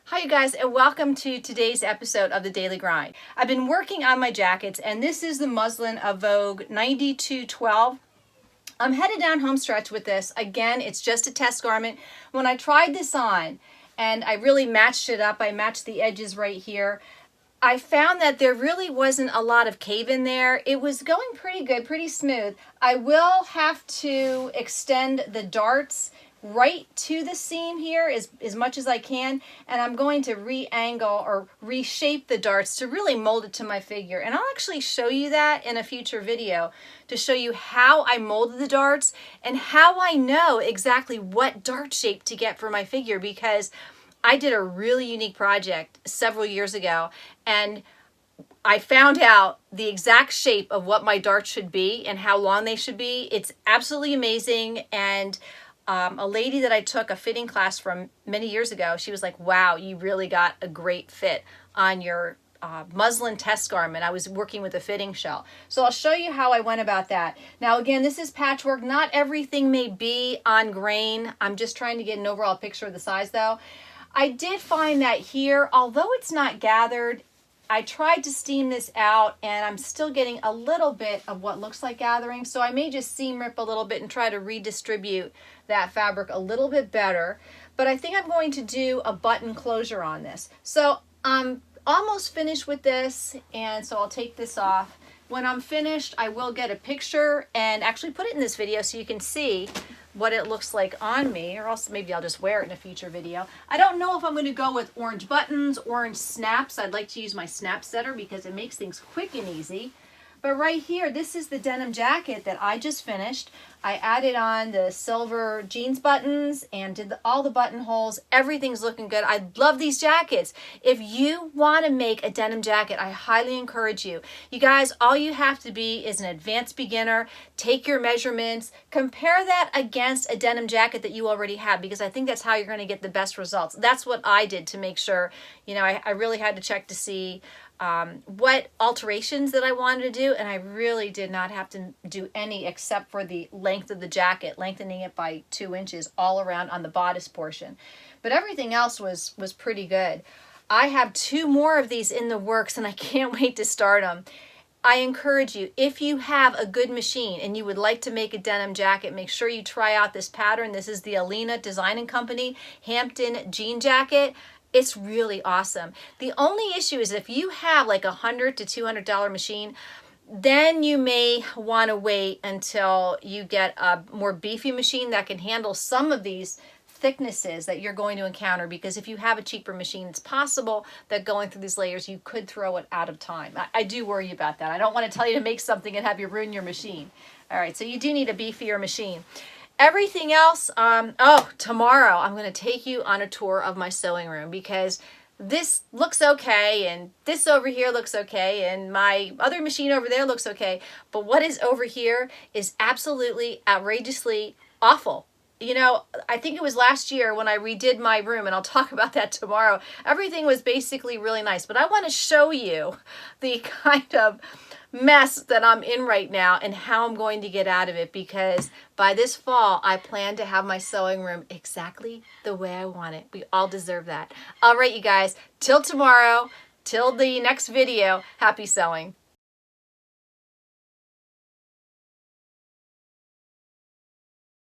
Hi you guys, and welcome to today's episode of The Daily Grind. I've been working on my jackets, and this is the muslin of Vogue 9212. I'm headed down home stretch with this. Again, it's just a test garment. When I tried this on and I really matched it up, I matched the edges right here, I found that there really wasn't a lot of cave in there. It was going pretty good, pretty smooth. I will have to extend the darts right to the seam here as much as I can, and I'm going to re-angle or reshape the darts to really mold it to my figure. And I'll actually show you that in a future video to show you how I molded the darts and how I know exactly what dart shape to get for my figure, because I did a really unique project several years ago, and I found out the exact shape of what my darts should be and how long they should be. It's absolutely amazing. And a lady that I took a fitting class from many years ago, she was like, wow, you really got a great fit on your muslin test garment. I was working with a fitting shell. So I'll show you how I went about that. Now again, this is patchwork. Not everything may be on grain. I'm just trying to get an overall picture of the size though. I did find that here, although it's not gathered, I tried to steam this out and I'm still getting a little bit of what looks like gathering. So I may just seam rip a little bit and try to redistribute that fabric a little bit better. But I think I'm going to do a button closure on this. So I'm almost finished with this, and so I'll take this off. When I'm finished, I will get a picture and actually put it in this video so you can see what it looks like on me, or else maybe I'll just wear it in a future video. I don't know if I'm going to go with orange buttons, orange snaps. I'd like to use my snap setter because it makes things quick and easy. But right here, this is the denim jacket that I just finished. I added on the silver jeans buttons and did all the buttonholes. Everything's looking good. I love these jackets. If you want to make a denim jacket, I highly encourage you. You guys, all you have to be is an advanced beginner. Take your measurements. Compare that against a denim jacket that you already have, because I think that's how you're going to get the best results. That's what I did to make sure, you know, I really had to check to see what alterations that I wanted to do, and I really did not have to do any except for the length of the jacket, lengthening it by 2 inches all around on the bodice portion. But everything else was pretty good. I have 2 more of these in the works, and I can't wait to start them. I encourage you, if you have a good machine and you would like to make a denim jacket, make sure you try out this pattern. This is the Alina Design & Company Hampton Jean Jacket. It's really awesome. The only issue is if you have like $100 to $200 machine, then you may want to wait until you get a more beefy machine that can handle some of these thicknesses that you're going to encounter, because if you have a cheaper machine, it's possible that going through these layers, you could throw it out of time. I do worry about that. I don't want to tell you to make something and have you ruin your machine. All right, so you do need a beefier machine. Everything else, tomorrow I'm going to take you on a tour of my sewing room, because this looks okay and this over here looks okay and my other machine over there looks okay, but what is over here is absolutely outrageously awful. You know, I think it was last year when I redid my room, and I'll talk about that tomorrow. Everything was basically really nice, but I want to show you the kind of mess that I'm in right now and how I'm going to get out of it, because by this fall I plan to have my sewing room exactly the way I want it. We all deserve that. All right, you guys, till tomorrow, till the next video, happy sewing.